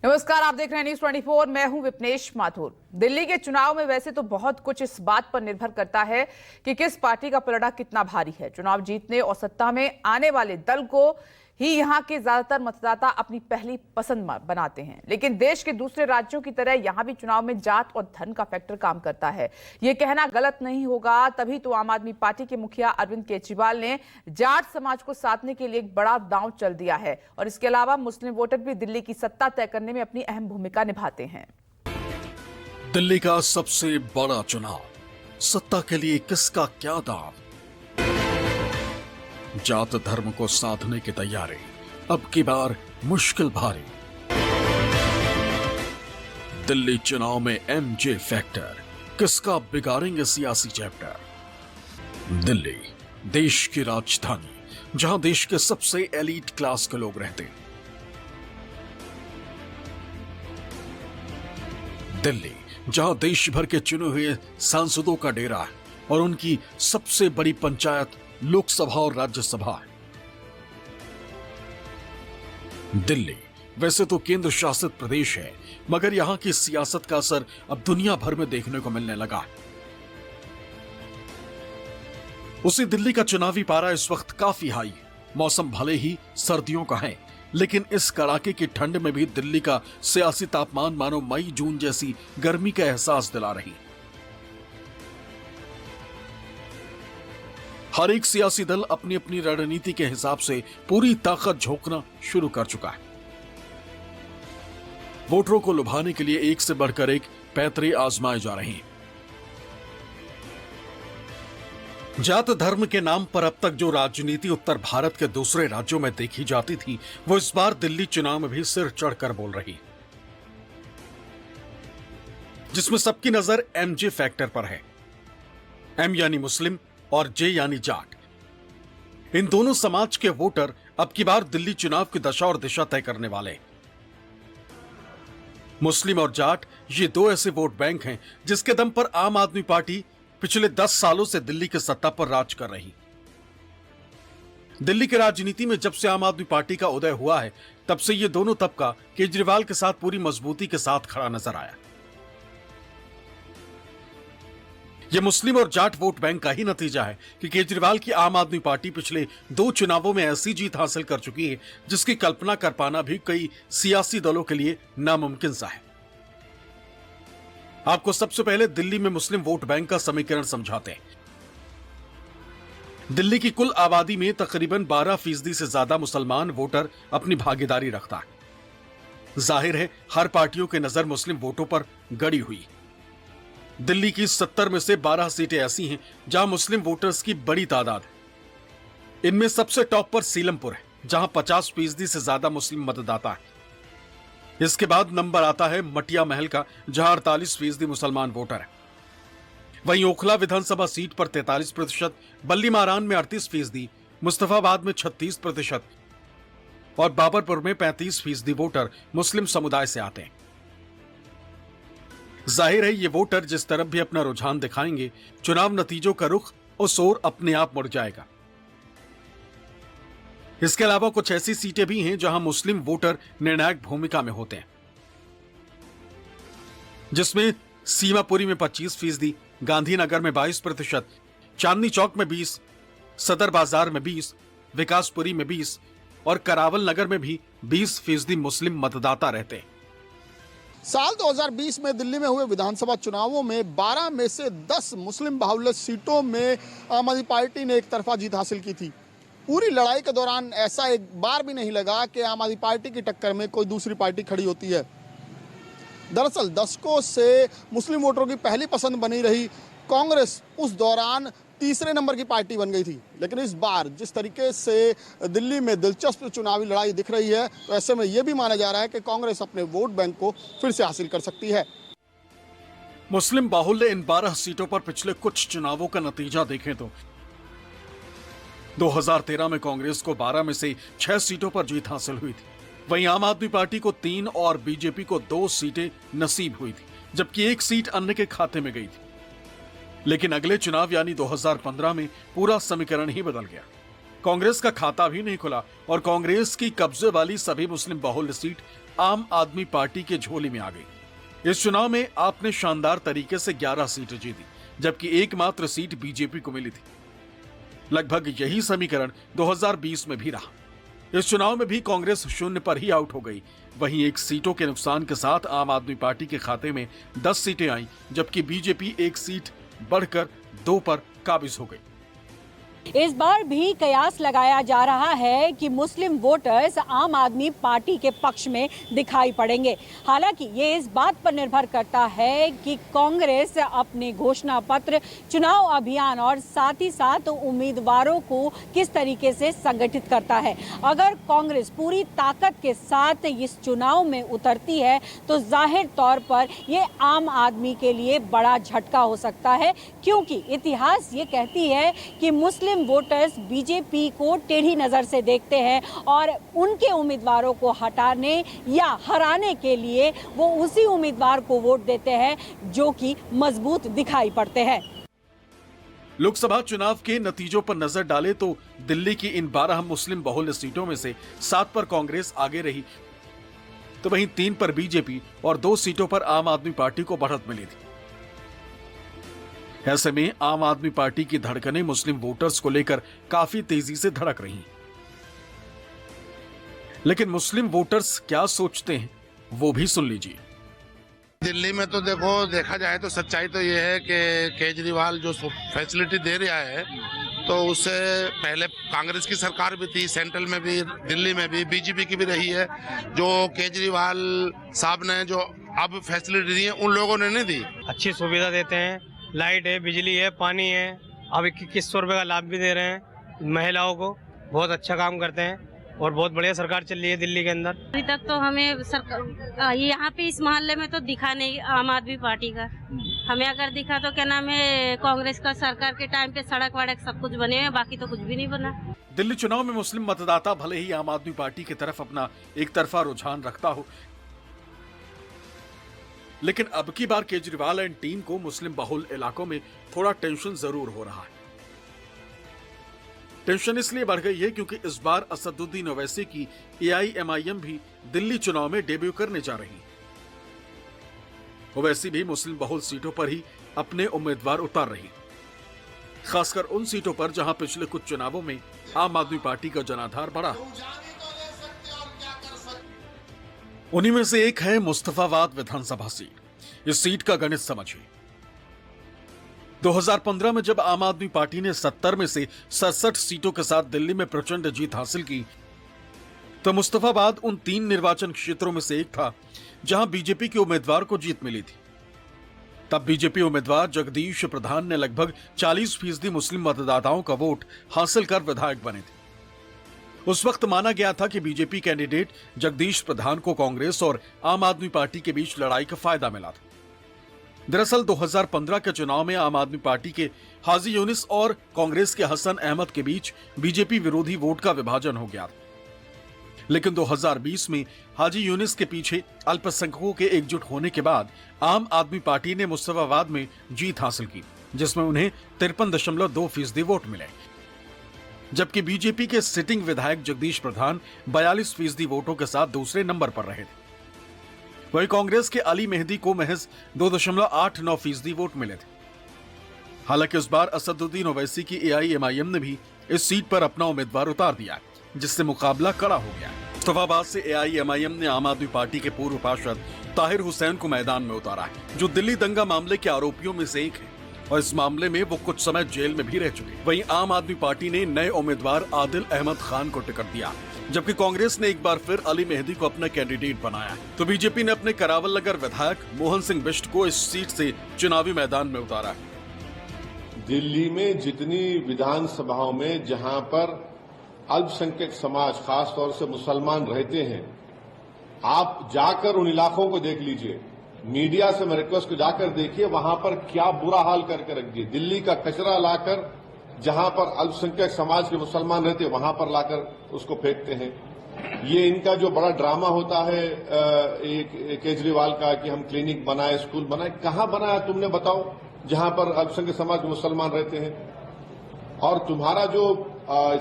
नमस्कार, आप देख रहे हैं न्यूज 24। मैं हूं विपनेश माथुर। दिल्ली के चुनाव में वैसे तो बहुत कुछ इस बात पर निर्भर करता है कि किस पार्टी का पलड़ा कितना भारी है। चुनाव जीतने और सत्ता में आने वाले दल को ही यहां के ज्यादातर मतदाता अपनी पहली पसंद बनाते हैं, लेकिन देश के दूसरे राज्यों की तरह यहां भी चुनाव में जात और धर्म का फैक्टर काम करता है। ये कहना गलत नहीं होगा, तभी तो आम आदमी पार्टी के मुखिया अरविंद केजरीवाल ने जाट समाज को साधने के लिए एक बड़ा दांव चल दिया है और इसके अलावा मुस्लिम वोटर भी दिल्ली की सत्ता तय करने में अपनी अहम भूमिका निभाते हैं। दिल्ली का सबसे बड़ा चुनाव, सत्ता के लिए किसका क्या दांव। जात धर्म को साधने की तैयारी अब की बार मुश्किल भारी। दिल्ली चुनाव में एमजे फैक्टर, किसका बिगाड़ेंगे सियासी चैप्टर। दिल्ली देश की राजधानी, जहां देश के सबसे एलीट क्लास के लोग रहते हैं। दिल्ली जहां देश भर के चुने हुए सांसदों का डेरा है और उनकी सबसे बड़ी पंचायत लोकसभा और राज्यसभा है। दिल्ली वैसे तो केंद्र शासित प्रदेश है, मगर यहां की सियासत का असर अब दुनिया भर में देखने को मिलने लगा है। उसी दिल्ली का चुनावी पारा इस वक्त काफी हाई है। मौसम भले ही सर्दियों का है, लेकिन इस कड़ाके की ठंड में भी दिल्ली का सियासी तापमान मानो मई जून जैसी गर्मी का एहसास दिला रही। हर एक सियासी दल अपनी अपनी रणनीति के हिसाब से पूरी ताकत झोंकना शुरू कर चुका है। वोटरों को लुभाने के लिए एक से बढ़कर एक पैंतरे आजमाए जा रहे हैं। जात धर्म के नाम पर अब तक जो राजनीति उत्तर भारत के दूसरे राज्यों में देखी जाती थी, वो इस बार दिल्ली चुनाव में भी सिर चढ़कर बोल रही, जिसमें सबकी नजर एमजे फैक्टर पर है। एम यानी मुस्लिम और जे यानी जाट। इन दोनों समाज के वोटर अब की बार दिल्ली चुनाव की दशा और दिशा तय करने वाले। मुस्लिम और जाट ये दो ऐसे वोट बैंक हैं जिसके दम पर आम आदमी पार्टी पिछले 10 सालों से दिल्ली की सत्ता पर राज कर रही। दिल्ली की राजनीति में जब से आम आदमी पार्टी का उदय हुआ है, तब से ये दोनों तबका केजरीवाल के साथ पूरी मजबूती के साथ खड़ा नजर आया। यह मुस्लिम और जाट वोट बैंक का ही नतीजा है कि केजरीवाल की आम आदमी पार्टी पिछले 2 चुनावों में ऐसी जीत हासिल कर चुकी है जिसकी कल्पना कर पाना भी कई सियासी दलों के लिए नामुमकिन सा है। आपको सबसे पहले दिल्ली में मुस्लिम वोट बैंक का समीकरण समझाते हैं। दिल्ली की कुल आबादी में तकरीबन 12% से ज्यादा मुसलमान वोटर अपनी भागीदारी रखता है। जाहिर है हर पार्टियों की नजर मुस्लिम वोटों पर गड़ी हुई। दिल्ली की 70 में से 12 सीटें ऐसी हैं जहां मुस्लिम वोटर्स की बड़ी तादाद है। इनमें सबसे टॉप पर सीलमपुर है, जहां 50% से ज्यादा मुस्लिम मतदाता है। इसके बाद नंबर आता है मटिया महल का, जहां 48% मुसलमान वोटर है। वहीं ओखला विधानसभा सीट पर 43%, बल्ली मारान में 38%, मुस्तफाबाद में 36% और बाबरपुर में 35% वोटर मुस्लिम समुदाय से आते हैं। जाहिर है ये वोटर जिस तरफ भी अपना रुझान दिखाएंगे, चुनाव नतीजों का रुख उस ओर अपने आप मुड़ जाएगा। इसके अलावा कुछ ऐसी सीटें भी हैं जहां मुस्लिम वोटर निर्णायक भूमिका में होते हैं, जिसमें सीमापुरी में 25%, गांधीनगर में 22%, चांदनी चौक में 20%, सदर बाजार में 20%, विकासपुरी में 20% और करावल नगर में भी 20% मुस्लिम मतदाता रहते हैं। साल 2020 में दिल्ली में हुए विधानसभा चुनावों में 12 में से 10 मुस्लिम बाहुल्य सीटों में आम आदमी पार्टी ने एक तरफा जीत हासिल की थी। पूरी लड़ाई के दौरान ऐसा एक बार भी नहीं लगा कि आम आदमी पार्टी की टक्कर में कोई दूसरी पार्टी खड़ी होती है। दरअसल दशकों से मुस्लिम वोटरों की पहली पसंद बनी रही कांग्रेस उस दौरान तीसरे नंबर की पार्टी बन गई थी। लेकिन इस बार जिस तरीके से दिल्ली में दिलचस्प चुनावी लड़ाई दिख रही है, तो ऐसे में यह भी माना जा रहा है कि कांग्रेस अपने वोट बैंक को फिर से हासिल कर सकती है। मुस्लिम बाहुल्य इन 12 सीटों पर पिछले कुछ चुनावों का नतीजा देखें तो 2013 में कांग्रेस को 12 में से 6 सीटों पर जीत हासिल हुई थी। वहीं आम आदमी पार्टी को 3 और बीजेपी को 2 सीटें नसीब हुई थी, जबकि 1 सीट अन्य के खाते में गई थी। लेकिन अगले चुनाव यानी 2015 में पूरा समीकरण ही बदल गया। कांग्रेस का खाता भी नहीं खुला और कांग्रेस की कब्जे वाली सभी मुस्लिम बाहुल्य सीट आम आदमी पार्टी के झोली में आ गई। इस चुनाव में आपने शानदार तरीके से 11 सीटें जीती, जबकि एकमात्र सीट बीजेपी को मिली थी। लगभग यही समीकरण 2020 में भी रहा। इस चुनाव में भी कांग्रेस शून्य पर ही आउट हो गई। वहीं 1 सीटों के नुकसान के साथ आम आदमी पार्टी के खाते में 10 सीटें आईं, जबकि बीजेपी 1 सीट बढ़कर 2 पर काबिज हो गई। इस बार भी कयास लगाया जा रहा है कि मुस्लिम वोटर्स आम आदमी पार्टी के पक्ष में दिखाई पड़ेंगे। हालांकि ये इस बात पर निर्भर करता है कि कांग्रेस अपने घोषणा पत्र, चुनाव अभियान और साथ ही साथ उम्मीदवारों को किस तरीके से संगठित करता है। अगर कांग्रेस पूरी ताकत के साथ इस चुनाव में उतरती है तो जाहिर तौर पर ये आम आदमी के लिए बड़ा झटका हो सकता है, क्योंकि इतिहास ये कहती है कि मुस्लिम वोटर्स बीजेपी को टेढ़ी नजर से देखते हैं और उनके उम्मीदवारों को हटाने या हराने के लिए वो उसी उम्मीदवार को वोट देते हैं जो कि मजबूत दिखाई पड़ते हैं। लोकसभा चुनाव के नतीजों पर नजर डालें तो दिल्ली की इन 12 मुस्लिम बहुल सीटों में से 7 पर कांग्रेस आगे रही, तो वहीं 3 पर बीजेपी और 2 सीटों पर आम आदमी पार्टी को बढ़त मिली थी। ऐसे में आम आदमी पार्टी की धड़कनें मुस्लिम वोटर्स को लेकर काफी तेजी से धड़क रही। लेकिन मुस्लिम वोटर्स क्या सोचते हैं वो भी सुन लीजिए। दिल्ली में तो देखा जाए तो सच्चाई तो ये है कि केजरीवाल जो फैसिलिटी दे रहा है तो उससे पहले कांग्रेस की सरकार भी थी, सेंट्रल में भी, दिल्ली में भी, बीजेपी की भी रही है। जो केजरीवाल साहब ने जो अब फैसिलिटी दी है उन लोगों ने नहीं दी। अच्छी सुविधा देते हैं, लाइट है, बिजली है, पानी है, अब 2100 रुपए का लाभ भी दे रहे हैं महिलाओं को। बहुत अच्छा काम करते हैं और बहुत बढ़िया सरकार चल रही है दिल्ली के अंदर। अभी तक तो हमें सरकार यहाँ पे इस मोहल्ले में तो दिखा नहीं आम आदमी पार्टी का। हमें अगर दिखा तो क्या नाम है, कांग्रेस का सरकार के टाइम पे सड़क वड़क सब कुछ बने हैं, बाकी तो कुछ भी नहीं बना। दिल्ली चुनाव में मुस्लिम मतदाता भले ही आम आदमी पार्टी की तरफ अपना एक तरफा रुझान रखता हो, लेकिन अब की बार केजरीवाल एंड टीम को मुस्लिम बहुल इलाकों में थोड़ा टेंशन जरूर हो रहा है। टेंशन इसलिए बढ़ गई है क्योंकि इस बार असदुद्दीन ओवैसी की AIMIM भी दिल्ली चुनाव में डेब्यू करने जा रही है। ओवैसी भी मुस्लिम बहुल सीटों पर ही अपने उम्मीदवार उतार रही, खासकर उन सीटों पर जहां पिछले कुछ चुनावों में आम आदमी पार्टी का जनाधार बढ़ा। उन्हीं में से एक है मुस्तफाबाद विधानसभा सीट। इस सीट का गणित समझिए। 2015 में जब आम आदमी पार्टी ने 70 में से 67 सीटों के साथ दिल्ली में प्रचंड जीत हासिल की, तो मुस्तफाबाद उन 3 निर्वाचन क्षेत्रों में से एक था जहां बीजेपी के उम्मीदवार को जीत मिली थी। तब बीजेपी उम्मीदवार जगदीश प्रधान ने लगभग 40% मुस्लिम मतदाताओं का वोट हासिल कर विधायक बने थे। उस वक्त माना गया था कि बीजेपी कैंडिडेट जगदीश प्रधान को कांग्रेस और आम आदमी पार्टी के बीच लड़ाई का फायदा मिला था। दरअसल 2015 के चुनाव में आम आदमी पार्टी के हाजी यूनिस और कांग्रेस के हसन अहमद के बीच बीजेपी विरोधी वोट का विभाजन हो गया था। लेकिन 2020 में हाजी यूनिस के पीछे अल्पसंख्यकों के एकजुट होने के बाद आम आदमी पार्टी ने मुस्तफाबाद में जीत हासिल की, जिसमें उन्हें 53.2% वोट मिले, जबकि बीजेपी के सिटिंग विधायक जगदीश प्रधान 42% वोटों के साथ दूसरे नंबर पर रहे थे। वहीं कांग्रेस के अली मेहदी को महज 2.89% वोट मिले थे। हालांकि इस बार असदुद्दीन ओवैसी की AIMIM ने भी इस सीट पर अपना उम्मीदवार उतार दिया, जिससे मुकाबला कड़ा हो गया। मुस्तफाबाद से AIMIM ने आम आदमी पार्टी के पूर्व पार्षद ताहिर हुसैन को मैदान में उतारा है, जो दिल्ली दंगा मामले के आरोपियों में से एक है और इस मामले में वो कुछ समय जेल में भी रह चुके। वहीं आम आदमी पार्टी ने नए उम्मीदवार आदिल अहमद खान को टिकट दिया, जबकि कांग्रेस ने एक बार फिर अली मेहदी को अपना कैंडिडेट बनाया। तो बीजेपी ने अपने करावल नगर विधायक मोहन सिंह बिष्ट को इस सीट से चुनावी मैदान में उतारा। दिल्ली में जितनी विधानसभाओं में जहां पर अल्पसंख्यक समाज, खास तौर से मुसलमान रहते हैं, आप जाकर उन इलाकों को देख लीजिए। मीडिया से मैं रिक्वेस्ट को जाकर देखिए, वहां पर क्या बुरा हाल करके रख दिए। दिल्ली का कचरा लाकर जहां पर अल्पसंख्यक समाज के मुसलमान रहते हैं वहां पर लाकर उसको फेंकते हैं। ये इनका जो बड़ा ड्रामा होता है केजरीवाल का कि हम क्लिनिक बनाए, स्कूल बनाए, कहां बनाया तुमने बताओ, जहां पर अल्पसंख्यक समाज के मुसलमान रहते हैं। और तुम्हारा जो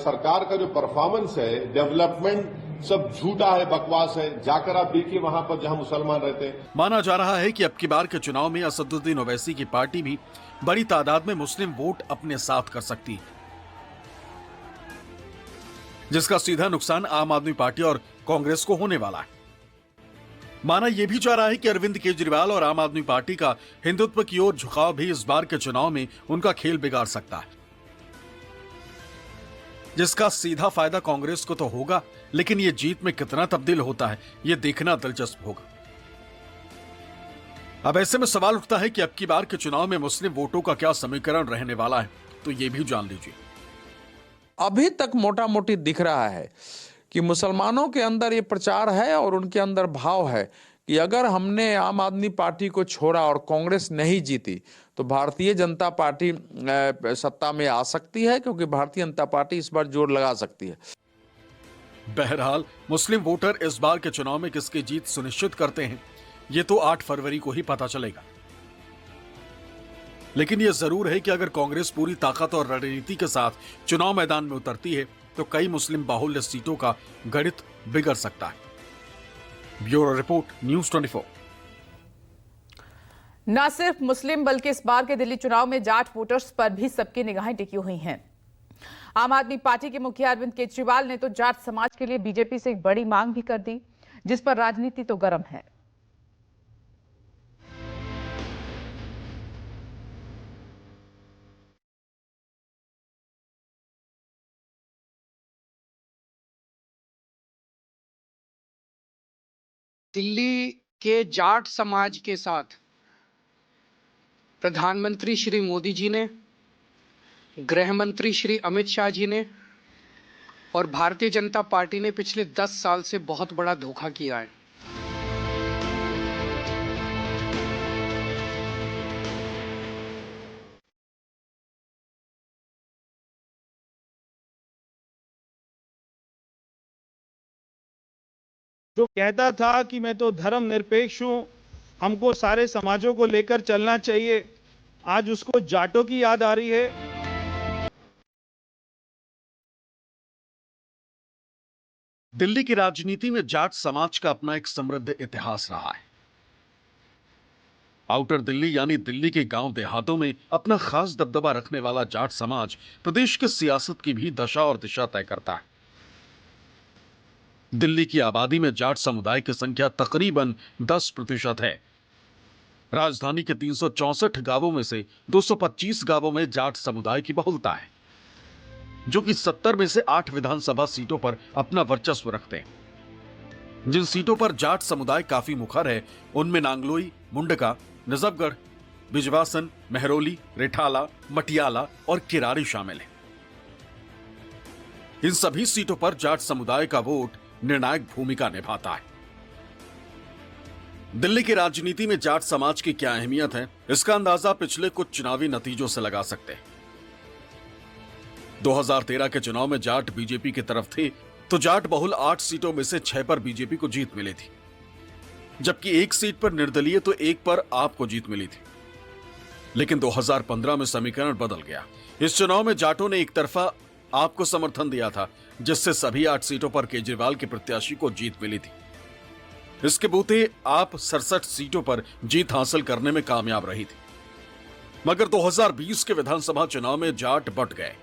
सरकार का जो परफॉर्मेंस है डेवलपमेंट सब झूठा है, बकवास है। जाकर आप देखिए वहां पर जहां मुसलमान रहते हैं। माना जा रहा है कि अब की बार के चुनाव में असदुद्दीन ओवैसी की पार्टी भी बड़ी तादाद में मुस्लिम वोट अपने साथ कर सकती है, जिसका सीधा नुकसान आम आदमी पार्टी और कांग्रेस को होने वाला है। माना यह भी जा रहा है कि अरविंद केजरीवाल और आम आदमी पार्टी का हिंदुत्व की ओर झुकाव भी इस बार के चुनाव में उनका खेल बिगाड़ सकता है, जिसका सीधा फायदा कांग्रेस को तो होगा, लेकिन यह जीत में कितना तब्दील होता है यह देखना दिलचस्प होगा। अब ऐसे में सवाल उठता है कि अब की बार के चुनाव में मुस्लिम वोटों का क्या समीकरण रहने वाला है, तो यह भी जान लीजिए। अभी तक मोटा मोटी दिख रहा है कि मुसलमानों के अंदर ये प्रचार है और उनके अंदर भाव है कि अगर हमने आम आदमी पार्टी को छोड़ा और कांग्रेस नहीं जीती तो भारतीय जनता पार्टी सत्ता में आ सकती है, क्योंकि भारतीय जनता पार्टी इस बार जोर लगा सकती है। बहरहाल मुस्लिम वोटर इस बार के चुनाव में किसकी जीत सुनिश्चित करते हैं ये तो 8 फरवरी को ही पता चलेगा। लेकिन यह जरूर है कि अगर कांग्रेस पूरी ताकत और रणनीति के साथ चुनाव मैदान में उतरती है तो कई मुस्लिम बाहुल्य सीटों का गणित बिगड़ सकता है। Bureau report, news 24। न सिर्फ मुस्लिम बल्कि इस बार के दिल्ली चुनाव में जाट वोटर्स पर भी सबकी निगाहें टिकी हुई हैं। आम आदमी पार्टी के मुखिया अरविंद केजरीवाल ने तो जाट समाज के लिए बीजेपी से एक बड़ी मांग भी कर दी, जिस पर राजनीति तो गर्म है। दिल्ली के जाट समाज के साथ प्रधानमंत्री श्री मोदी जी ने, गृह मंत्री श्री अमित शाह जी ने और भारतीय जनता पार्टी ने पिछले 10 साल से बहुत बड़ा धोखा किया है। जो कहता था कि मैं तो धर्मनिरपेक्ष हूं, हमको सारे समाजों को लेकर चलना चाहिए, आज उसको जाटों की याद आ रही है। दिल्ली की राजनीति में जाट समाज का अपना एक समृद्ध इतिहास रहा है। आउटर दिल्ली यानी दिल्ली के गांव देहातों में अपना खास दबदबा रखने वाला जाट समाज प्रदेश की सियासत की भी दशा और दिशा तय करता है। दिल्ली की आबादी में जाट समुदाय की संख्या तकरीबन 10% है। राजधानी के 364 गांवों में से 225 गांवों में जाट समुदाय की बहुलता है, जो कि 70 में से 8 विधानसभा सीटों पर अपना वर्चस्व रखते हैं। जिन सीटों पर जाट समुदाय काफी मुखर है उनमें नांगलोई, मुंडका, नजफगढ़, बिजवासन, महरौली, रिठाला, मटियाला और किरारी शामिल है। इन सभी सीटों पर जाट समुदाय का वोट निर्णायक भूमिका निभाता है। दिल्ली की राजनीति में जाट समाज की क्या अहमियत है, इसका अंदाजा पिछले कुछ चुनावी नतीजों से लगा सकते हैं। 2013 के चुनाव में जाट बीजेपी की तरफ थे, तो जाट बहुल 8 सीटों में से 6 पर बीजेपी को जीत मिली थी, जबकि 1 सीट पर निर्दलीय तो 1 पर आप को जीत मिली थी। लेकिन 2015 में समीकरण बदल गया। इस चुनाव में जाटों ने एक तरफा आपको समर्थन दिया था, जिससे सभी 8 सीटों पर केजरीवाल के प्रत्याशी को जीत मिली थी। इसके बूते आप 67 सीटों पर जीत हासिल करने में कामयाब रही थी। मगर 2020 के विधानसभा चुनाव में जाट बट गए।